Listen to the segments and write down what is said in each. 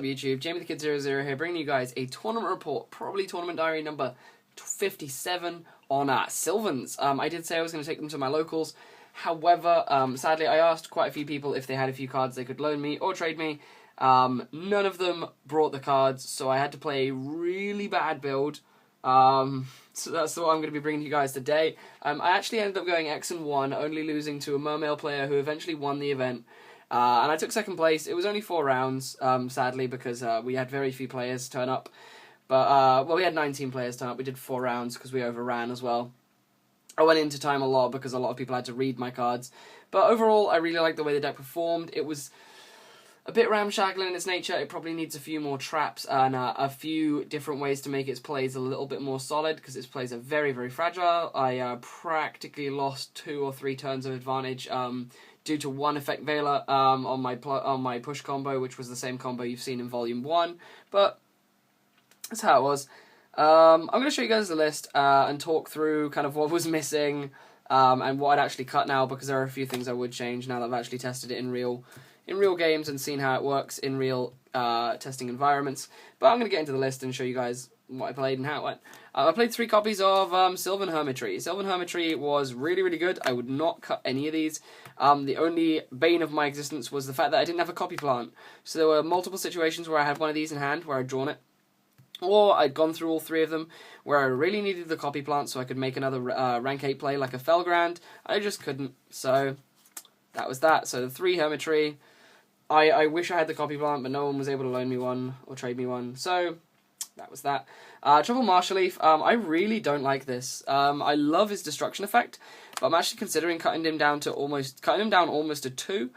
YouTube? JamieTheKid00 here, bringing you guys a tournament report, probably tournament diary number 57 on Sylvans. I did say I was going to take them to my locals. However, sadly, I asked quite a few people if they had a few cards they could loan me or trade me. None of them brought the cards, so I had to play a really bad build. So that's what I'm going to be bringing you guys today. I actually ended up going X and 1, only losing to a Mermail player who eventually won the event. And I took second place. It was only 4 rounds, sadly, because we had very few players turn up. But, well, we had 19 players turn up. We did 4 rounds because we overran as well. I went into time a lot because a lot of people had to read my cards. But overall, I really liked the way the deck performed. It was a bit ramshackle in its nature. It probably needs a few more traps and a few different ways to make its plays a little bit more solid, because its plays are very, very fragile. I practically lost 2 or 3 turns of advantage due to one effect Veiler on my push combo, which was the same combo you've seen in Volume 1. But that's how it was. I'm going to show you guys the list and talk through kind of what was missing and what I'd actually cut now, because there are a few things I would change now that I've actually tested it in real games and seen how it works in real testing environments. But I'm going to get into the list and show you guys what I played and how it went. I played 3 copies of Sylvan Hermitry. Sylvan Hermitry was really, really good. I would not cut any of these. The only bane of my existence was the fact that I didn't have a copy plant. So there were multiple situations where I had one of these in hand, where I'd drawn it. Or I'd gone through all 3 of them, where I really needed the copy plant so I could make another rank 8 play like a Felgrand. I just couldn't, so that was that. So the 3 Hermitry. I wish I had the copy plant, but no one was able to loan me one or trade me one, so that was that. Triple Marshal Leaf, I really don't like this. I love his destruction effect, but I'm actually considering cutting him down almost to 2,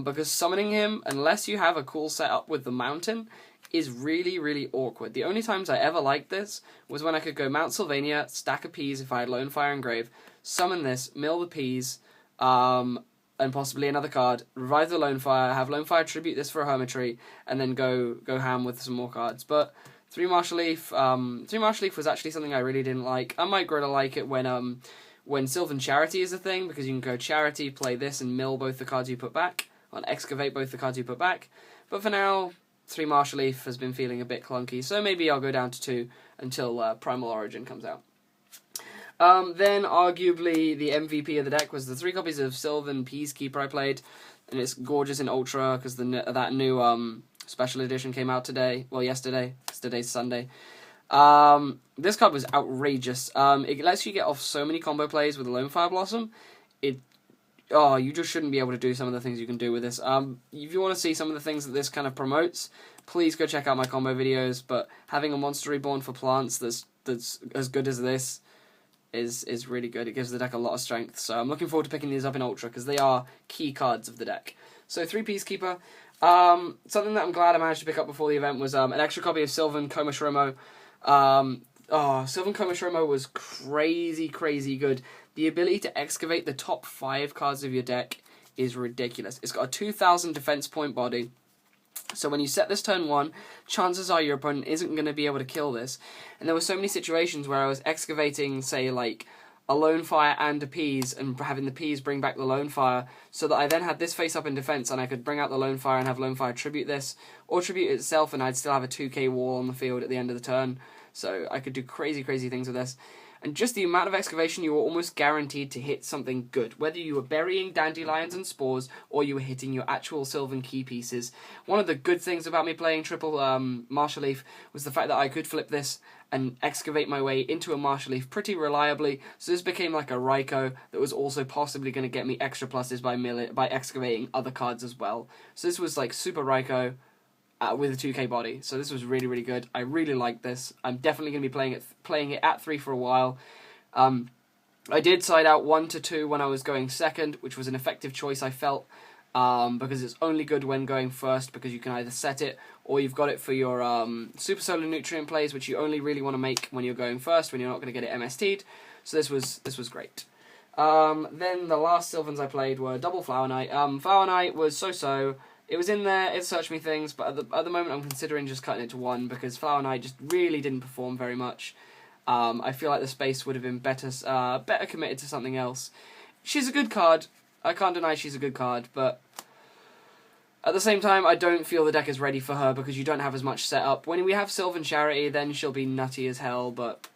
because summoning him, unless you have a cool setup with the mountain, is really, really awkward. The only times I ever liked this was when I could go Mount Sylvania, stack a Peas if I had Lone Fire Engrave, summon this, mill the Peas, and possibly another card, revive the Lone Fire, have Lone Fire tribute this for a Hermitry, and then go ham with some more cards. But 3 Marshal Leaf, 3 Marshal Leaf was actually something I really didn't like. I might grow to like it when Sylvan Charity is a thing, because you can go Charity, play this, and mill both the cards you put back, and excavate both the cards you put back. But for now, 3 Marshal Leaf has been feeling a bit clunky, so maybe I'll go down to 2 until Primal Origin comes out. Then, arguably, the MVP of the deck was the 3 copies of Sylvan Peacekeeper I played, and it's gorgeous in Ultra, because that new special edition came out today, well, yesterday, because today's Sunday. This card was outrageous. It lets you get off so many combo plays with the Lone Fire Blossom. You just shouldn't be able to do some of the things you can do with this. If you want to see some of the things that this kind of promotes, please go check out my combo videos, but having a Monster Reborn for plants that's as good as this is really good. It gives the deck a lot of strength, so I'm looking forward to picking these up in Ultra, because they are key cards of the deck. So 3 Peacekeeper. Something that I'm glad I managed to pick up before the event was an extra copy of Sylvan Komashromo. Sylvan Komashromo was crazy, crazy good. The ability to excavate the top 5 cards of your deck is ridiculous. It's got a 2,000 defense point body. So when you set this turn 1, chances are your opponent isn't going to be able to kill this. And there were so many situations where I was excavating, say, like a Lone Fire and a Peas, and having the Peas bring back the Lone Fire, so that I then had this face up in defense, and I could bring out the Lone Fire and have Lone Fire tribute this, or tribute itself, and I'd still have a 2k wall on the field at the end of the turn. So I could do crazy, crazy things with this. And just the amount of excavation, you were almost guaranteed to hit something good, whether you were burying dandelions and spores, or you were hitting your actual Sylvan key pieces. One of the good things about me playing triple Marshal Leaf was the fact that I could flip this and excavate my way into a Marshal Leaf pretty reliably, so this became like a Raikou that was also possibly going to get me extra pluses by excavating other cards as well. So this was like Super Raikou with a 2k body, so this was really, really good. I really like this. I'm definitely going to be playing it at 3 for a while. I did side out 1 to 2 when I was going second, which was an effective choice I felt, because it's only good when going first, because you can either set it, or you've got it for your Super Solar Nutrient plays, which you only really want to make when you're going first, when you're not going to get it MST'd. So this was great. Then the last Sylvans I played were Double Flower Knight. Flower Knight was so-so. It was in there, it searched me things, but at the moment I'm considering just cutting it to 1, because Flower Knight just really didn't perform very much. I feel like the space would have been better committed to something else. She's a good card. I can't deny she's a good card, but At the same time, I don't feel the deck is ready for her because you don't have as much setup. When we have Sylvan Charity, then she'll be nutty as hell, but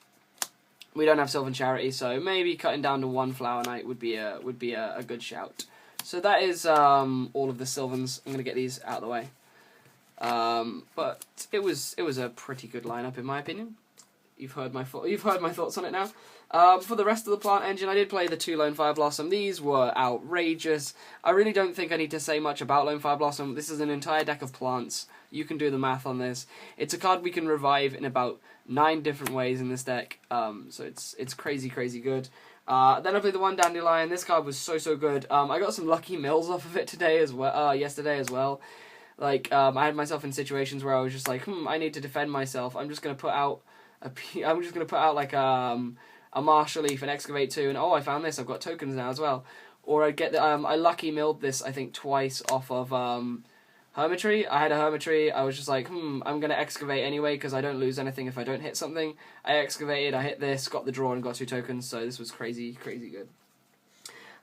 we don't have Sylvan Charity, so maybe cutting down to 1 Flower Knight would be a good shout. So that is all of the Sylvans. I'm going to get these out of the way. But it was a pretty good lineup in my opinion. You've heard my thoughts on it now. For the rest of the plant engine, I did play the 2 Lone Fire Blossom. These were outrageous. I really don't think I need to say much about Lone Fire Blossom. This is an entire deck of plants. You can do the math on this. It's a card we can revive in about 9 different ways in this deck. So it's crazy good. Then I played the 1 Dandelion. This card was so good. I got some lucky mills off of it today as well. Yesterday as well. Like I had myself in situations where I was just like, I need to defend myself. I'm just gonna put out like a Marshall Leaf and Excavate 2, and I found this. I've got tokens now as well. Or I'd get the I lucky milled this I think twice off of Hermitry. I had a Hermitry. I was just like, I'm gonna Excavate anyway because I don't lose anything if I don't hit something. I excavated. I hit this, got the draw, and got 2 tokens. So this was crazy good.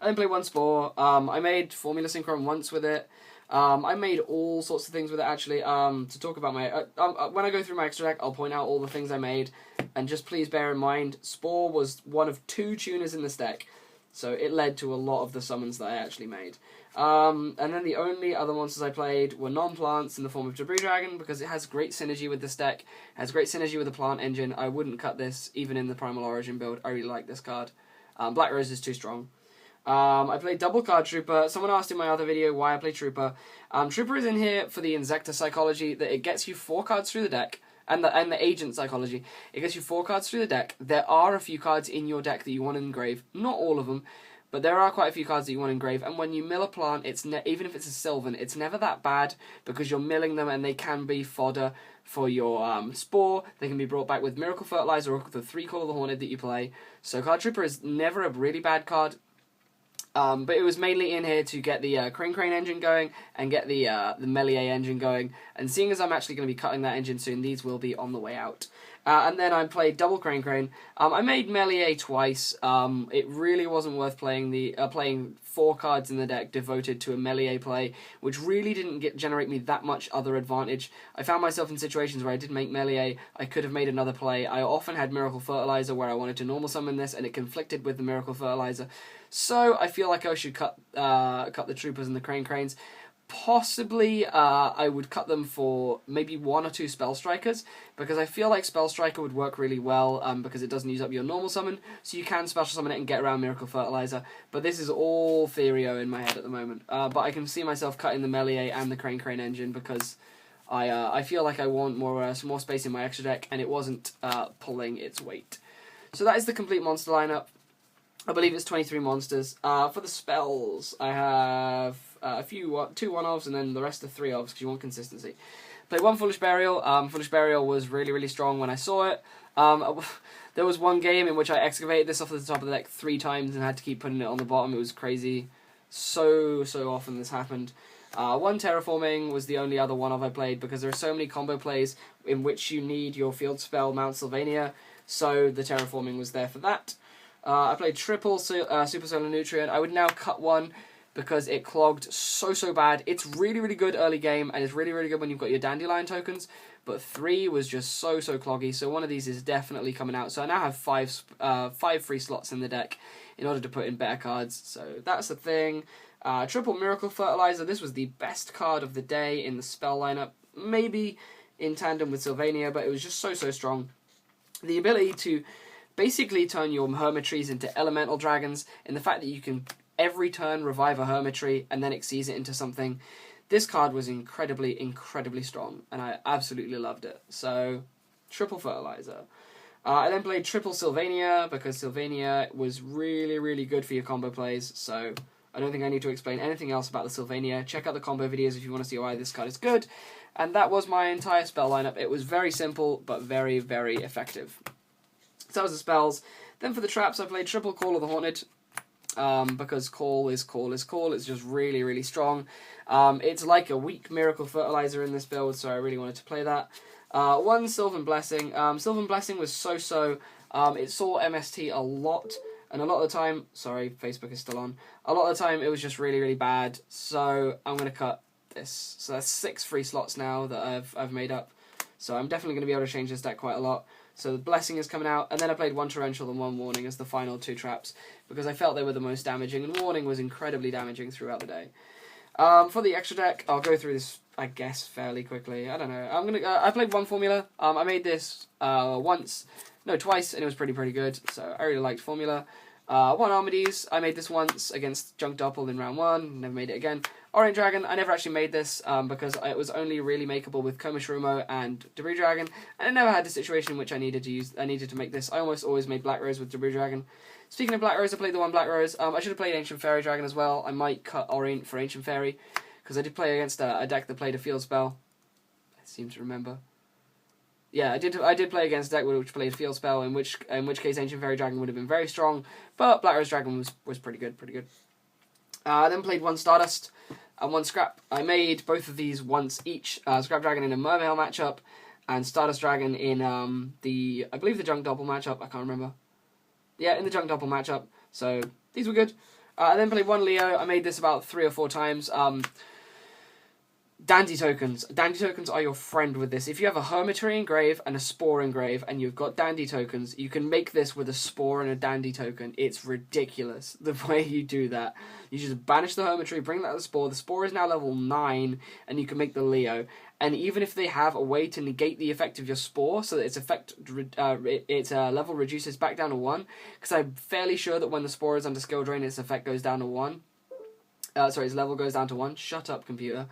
I then played 1 Spore. I made Formula Synchron once with it. I made all sorts of things with it, actually. To talk about my... when I go through my extra deck, I'll point out all the things I made. And just please bear in mind, Spore was one of 2 tuners in this deck. So it led to a lot of the summons that I actually made. And then the only other monsters I played were non-plants in the form of Debris Dragon, because it has great synergy with this deck. It has great synergy with the plant engine. I wouldn't cut this, even in the Primal Origin build. I really like this card. Black Rose is too strong. I played Double Card Trooper. Someone asked in my other video why I play Trooper. Trooper is in here for the Insector psychology, that it gets you 4 cards through the deck, and the Agent psychology. It gets you 4 cards through the deck. There are a few cards in your deck that you want to engrave. Not all of them, but there are quite a few cards that you want to engrave. And when you mill a plant, even if it's a Sylvan, it's never that bad because you're milling them and they can be fodder for your Spore. They can be brought back with Miracle Fertilizer or the 3 Call of the Haunted that you play. So Card Trooper is never a really bad card. But it was mainly in here to get the Crane engine going and get the Mermail engine going. And seeing as I'm actually going to be cutting that engine soon, these will be on the way out. And then I played double Crane. I made Mermail twice. It really wasn't worth playing 4 cards in the deck devoted to a Mermail play, which really didn't generate me that much other advantage. I found myself in situations where I did make Mermail. I could have made another play. I often had Miracle Fertilizer where I wanted to normal summon this, and it conflicted with the Miracle Fertilizer. So I feel like I should cut the Troopers and the Cranes. Possibly, I would cut them for maybe 1 or 2 Spell Strikers, because I feel like Spell Striker would work really well, because it doesn't use up your normal summon, so you can special summon it and get around Miracle Fertilizer. But this is all Therio in my head at the moment. But I can see myself cutting the Mermail and the Crane engine, because I feel like I want some more space in my extra deck, and it wasn't pulling its weight. So that is the complete monster lineup. I believe it's 23 monsters. For the spells, I have two 1-offs and then the rest are 3-offs because you want consistency. Played 1 Foolish Burial. Foolish Burial was really strong when I saw it. There was one game in which I excavated this off the top of the deck 3 times and had to keep putting it on the bottom. It was crazy. So often this happened. 1 Terraforming was the only other 1-off I played because there are so many combo plays in which you need your field spell Mount Sylvania, so the Terraforming was there for that. I played triple Super Solar Nutrient. I would now cut 1 because it clogged so bad. It's really good early game, and it's really good when you've got your Dandelion tokens, but 3 was just so cloggy, so 1 of these is definitely coming out. So I now have 5 free slots in the deck in order to put in better cards, so that's the thing. Triple Miracle Fertilizer. This was the best card of the day in the spell lineup, maybe in tandem with Sylvania, but it was just so strong. The ability to basically turn your Hermitries into elemental dragons, in the fact that you can every turn revive a Hermitry and then exceed it into something. This card was incredibly strong, and I absolutely loved it. So, triple Fertilizer. I then played triple Sylvania, because Sylvania was really good for your combo plays, so I don't think I need to explain anything else about the Sylvania. Check out the combo videos if you want to see why this card is good. And that was my entire spell lineup. It was very simple, but very effective. So that was the spells. Then for the traps, I played triple Call of the Haunted, because Call is Call. It's just really strong. It's like a weak Miracle Fertilizer in this build, so I really wanted to play that. 1 Sylvan Blessing. Sylvan Blessing was so. It saw MST a lot, and a lot of the time, sorry, Facebook is still on. A lot of the time, it was just really bad. So I'm gonna cut this. So that's 6 free slots now that I've made up. So I'm definitely going to be able to change this deck quite a lot. So the Blessing is coming out, and then I played 1 Torrential and 1 Warning as the final 2 traps, because I felt they were the most damaging, and Warning was incredibly damaging throughout the day. For the extra deck, I'll go through this, I guess, fairly quickly. I don't know. I played 1 Formula. I made this twice, and it was pretty good. So I really liked Formula. 1 Armades. I made this once against Junk Dopple in round 1. Never made it again. Orange Dragon. I never actually made this because it was only really makeable with Komashrumo and Debris Dragon, and I never had a situation in which I needed to make this. I almost always made Black Rose with Debris Dragon. Speaking of Black Rose, I played the 1 Black Rose. I should have played Ancient Fairy Dragon as well. I might cut Orient for Ancient Fairy, because I did play against a deck that played a Field Spell. I seem to remember. Yeah, I did play against a deck which played a Field Spell, in which case Ancient Fairy Dragon would have been very strong, but Black Rose Dragon was pretty good. I then played 1 Stardust and 1 Scrap. I made both of these once each. Scrap Dragon in a Mermail matchup, and Stardust Dragon in I believe the Junk Dopple matchup. I can't remember. Yeah, in the Junk Dopple matchup. So these were good. I then played 1 Leo. I made this about 3 or 4 times. Dandy tokens. Dandy tokens are your friend with this. If you have a Hermitry engrave and a Spore engrave, and you've got Dandy tokens, you can make this with a Spore and a Dandy token. It's ridiculous the way you do that. You just banish the Hermitry, bring that to the Spore. The Spore is now level 9, and you can make the Leo. And even if they have a way to negate the effect of your Spore, so that its level reduces back down to 1, because I'm fairly sure that when the Spore is under skill drain, its effect goes down to 1. Its level goes down to 1. Shut up, computer.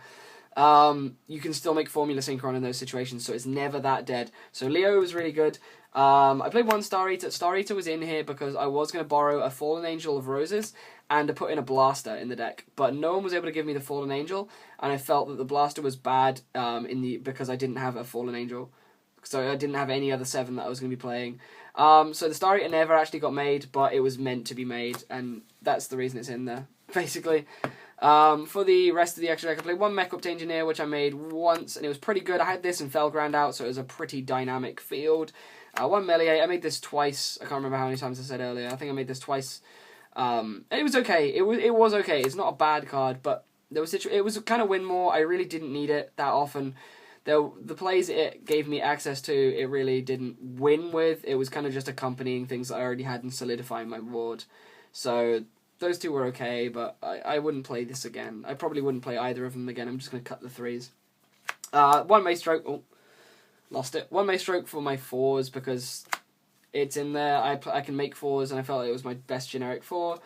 You can still make Formula Synchron in those situations, so it's never that dead. So Leo was really good. I played 1 Star Eater. Star Eater was in here because I was going to borrow a Fallen Angel of Roses and to put in a Blaster in the deck, but no one was able to give me the Fallen Angel, and I felt that the Blaster was bad because I didn't have a Fallen Angel. So I didn't have any other 7 that I was going to be playing. So the Star Eater never actually got made, but it was meant to be made, and that's the reason it's in there, basically. For the rest of the extra deck, I played 1 Mech-Up Engineer, which I made once, and it was pretty good. I had this and Felgrand out, so it was a pretty dynamic field. 1 Melier, I made this twice. I can't remember how many times I said earlier. I think I made this twice. And it was okay. It was okay. It's not a bad card, but it was kind of win more. I really didn't need it that often. The plays it gave me access to, it really didn't win with. It was kind of just accompanying things that I already had and solidifying my board. So those 2 were okay, but I wouldn't play this again. I probably wouldn't play either of them again. I'm just going to cut the 3s. 1 Maestroke. Oh, lost it. 1 Maestroke for my 4s because it's in there. I can make 4s, and I felt like it was my best generic 4.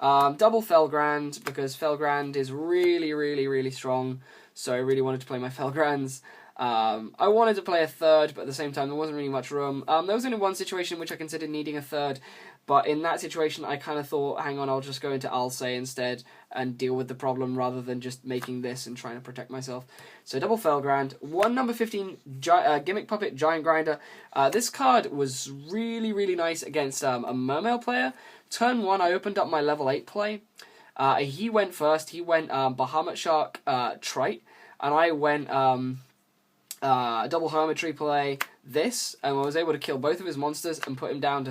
Double Felgrand because Felgrand is really strong. So I really wanted to play my Felgrands. I wanted to play a 3rd, but at the same time there wasn't really much room. There was only 1 situation in which I considered needing a 3rd, but in that situation I kind of thought, hang on, I'll just go into Alsay instead and deal with the problem rather than just making this and trying to protect myself. So double Felgrand, 1 number 15 Gimmick Puppet Giant Grinder. This card was really nice against a Mermail player. Turn 1 I opened up my level 8 play. He went first. He went Bahamut Shark Trite, and I went double Hermitry play this, and I was able to kill both of his monsters and put him down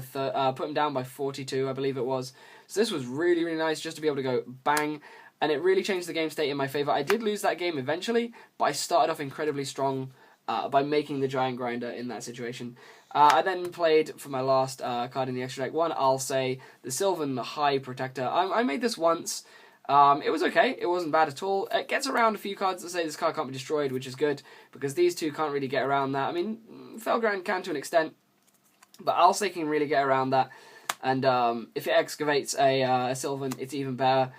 by 42, I believe it was. So this was really nice just to be able to go bang, and it really changed the game state in my favour. I did lose that game eventually, but I started off incredibly strong by making the Giant Grinder in that situation. I then played, for my last card in the extra deck, 1 Alsay, the Sylvan High Protector. I made this once. It was okay. It wasn't bad at all. It gets around a few cards that say this card can't be destroyed, which is good, because these 2 can't really get around that. I mean, Felgrand can to an extent, but Alsay can really get around that. And if it excavates a Sylvan, it's even better.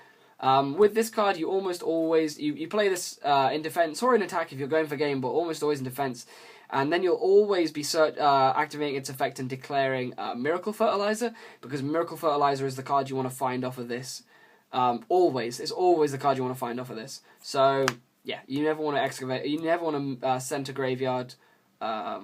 With this card, you almost always... You play this in defense or in attack if you're going for game, but almost always in defense. And then you'll always be activating its effect and declaring Miracle Fertilizer, because Miracle Fertilizer is the card you want to find off of this. It's always the card you want to find off of this. So yeah, you never want to excavate. You never want to send to graveyard a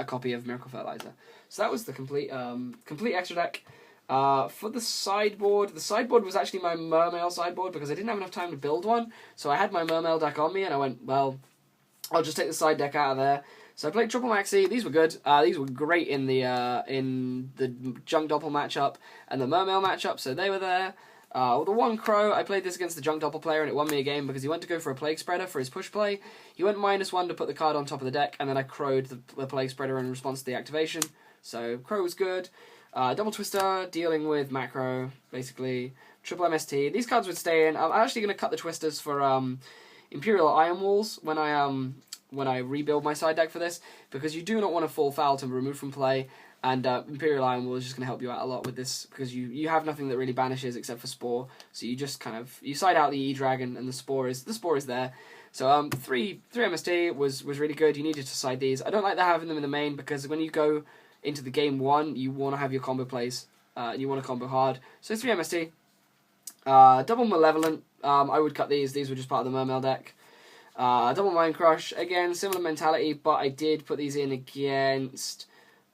copy of Miracle Fertilizer. So that was the complete extra deck. For the sideboard was actually my Mermail sideboard because I didn't have enough time to build one. So I had my Mermail deck on me, and I went, well, I'll just take the side deck out of there. So I played Triple Maxi. These were good. These were great in the Junk Dopple matchup and the Mermail matchup, so they were there. The one Crow, I played this against the Junk Dopple player and it won me a game because he went to go for a Plague Spreader for his push play. He went -1 to put the card on top of the deck, and then I crowed the Plague Spreader in response to the activation. So Crow was good. Double Twister, dealing with macro, basically. Triple MST. These cards would stay in. I'm actually going to cut the Twisters for Imperial Iron Walls when I rebuild my side deck for this, because you do not want to fall foul to remove from play. And Imperial Iron Wall is just going to help you out a lot with this, because you have nothing that really banishes except for Spore. So you just kind of, you side out the E-Dragon and the Spore is there. So 3 MST was really good. You needed to side these. I don't like having them in the main, because when you go into the game 1, you want to have your combo plays. And you want to combo hard. So 3 MST. Double Malevolent. I would cut these. These were just part of the Mermail deck. Double Mind Crush. Again, similar mentality, but I did put these in against...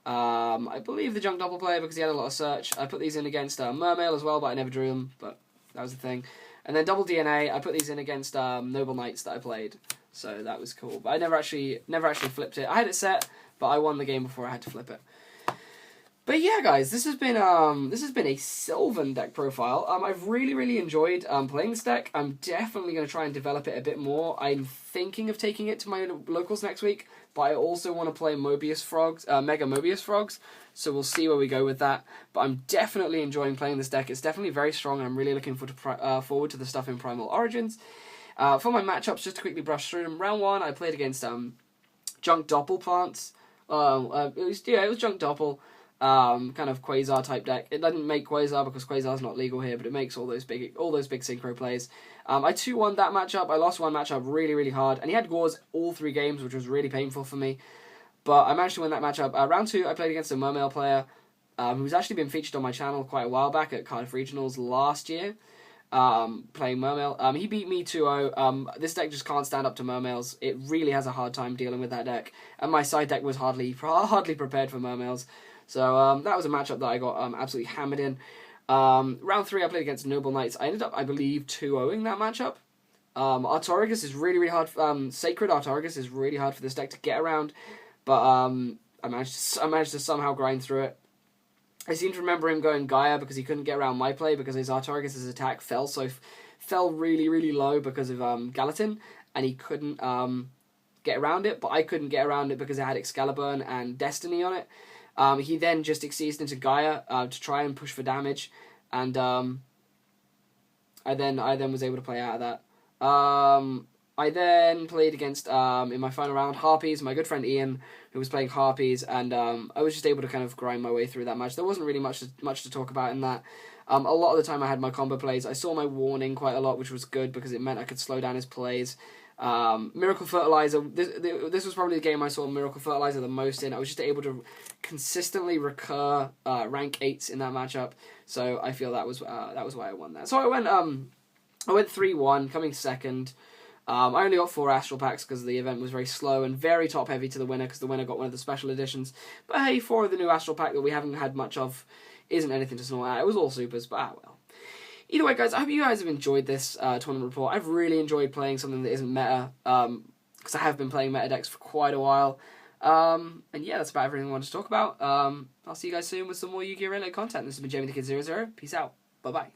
I believe the Junk Dopple player, because he had a lot of search. I put these in against Mermail as well, but I never drew them, but that was the thing. And then Double DNA, I put these in against Noble Knights that I played, so that was cool. But I never actually flipped it. I had it set, but I won the game before I had to flip it. But yeah, guys, this has been a Sylvan deck profile. I've really enjoyed playing this deck. I'm definitely going to try and develop it a bit more. I'm thinking of taking it to my locals next week, but I also want to play Mobius Frogs, Mega Mobius Frogs, so we'll see where we go with that. But I'm definitely enjoying playing this deck. It's definitely very strong, and I'm really looking forward to the stuff in Primal Origins. For my matchups, just to quickly brush through them, round 1, I played against Junk Dopple plants. It was Junk Dopple. Kind of Quasar type deck. It doesn't make Quasar because Quasar's not legal here, but it makes all those big synchro plays. I 2-1 that matchup. I lost one matchup really hard, and he had Gores all 3 games, which was really painful for me. But I managed to win that matchup. Round 2, I played against a Mermail player who's actually been featured on my channel quite a while back at Cardiff Regionals last year, playing Mermail. He beat me 2-0. This deck just can't stand up to Mermails. It really has a hard time dealing with that deck, and my side deck was hardly prepared for Mermails. So that was a matchup that I got absolutely hammered in. Round 3, I played against Noble Knights. I ended up, I believe, 2-0ing that matchup. Artorigus is really hard. Sacred Artorigus is really hard for this deck to get around, but I managed to somehow grind through it. I seem to remember him going Gaia because he couldn't get around my play because his Artorigus' attack fell really low because of Gallatin, and he couldn't get around it. But I couldn't get around it because it had Excalibur and Destiny on it. He then just exceeded into Gaia to try and push for damage, and I then was able to play out of that. I then played against, in my final round, Harpies, my good friend Ian, who was playing Harpies, and I was just able to kind of grind my way through that match. There wasn't really much to talk about in that. A lot of the time I had my combo plays. I saw my warning quite a lot, which was good because it meant I could slow down his plays. Miracle Fertilizer, this was probably the game I saw Miracle Fertilizer the most in. I was just able to consistently recur rank 8s in that matchup, so I feel that was why I won that. So I went 3-1, coming second. I only got 4 Astral Packs because the event was very slow and very top heavy to the winner, because the winner got one of the special editions. But hey, 4 of the new Astral Pack that we haven't had much of isn't anything to snort at. It was all supers, but well. Either way, guys, I hope you guys have enjoyed this tournament report. I've really enjoyed playing something that isn't meta, because I have been playing meta decks for quite a while. And yeah, that's about everything I wanted to talk about. I'll see you guys soon with some more Yu-Gi-Oh! Related content. This has been Jamie the Kid 00. Peace out. Bye-bye.